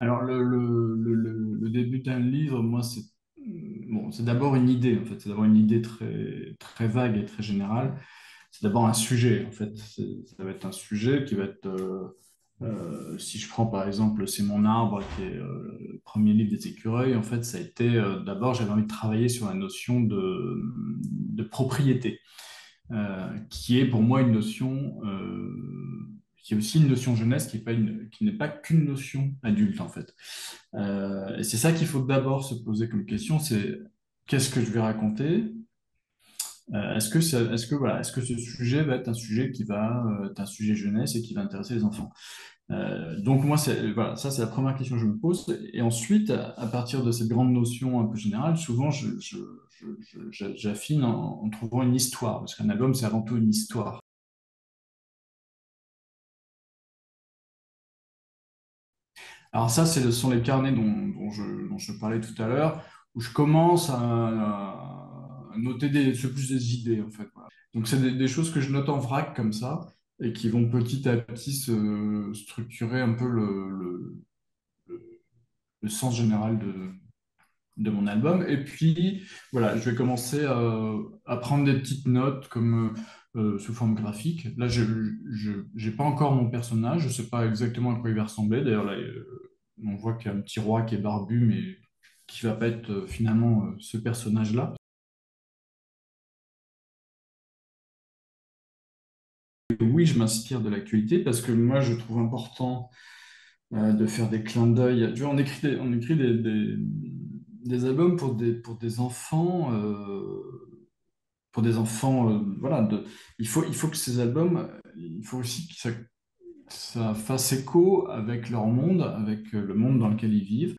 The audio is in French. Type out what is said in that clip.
Alors, le début d'un livre, moi, c'est bon, c'est d'abord une idée, en fait. C'est d'abord une idée très, très vague et très générale. C'est d'abord un sujet, en fait. Ça va être un sujet qui va être, si je prends par exemple C'est mon arbre, qui est le premier livre des écureuils, en fait, ça a été, d'abord, j'avais envie de travailler sur la notion de propriété, qui est pour moi une notion, qui est aussi une notion jeunesse, qui n'est pas qu'une notion adulte, en fait. Et c'est ça qu'il faut d'abord se poser comme question, c'est qu'est-ce que je vais raconter? Est-ce que ce sujet va être un sujet qui va être un sujet jeunesse et qui va intéresser les enfants? Donc moi, voilà, ça c'est la première question que je me pose. Et ensuite, à partir de cette grande notion un peu générale, souvent j'affine en trouvant une histoire, parce qu'un album c'est avant tout une histoire. Alors ça, ce sont les carnets dont je parlais tout à l'heure, où je commence à noter c'est plus des idées en fait. Voilà. Donc c'est des choses que je note en vrac comme ça, et qui vont petit à petit se structurer un peu le sens général de mon album. Et puis, voilà, je vais commencer à prendre des petites notes comme sous forme graphique. Là, je j'ai pas encore mon personnage, je sais pas exactement à quoi il va ressembler. D'ailleurs, là, on voit qu'il y a un petit roi qui est barbu, mais qui va pas être finalement ce personnage-là. Et oui, je m'inspire de l'actualité parce que moi, je trouve important de faire des clins d'œil. Tu vois, on écrit des albums pour des enfants. Pour des enfants, voilà, il faut que ces albums, il faut aussi que ça fasse écho avec leur monde, avec le monde dans lequel ils vivent.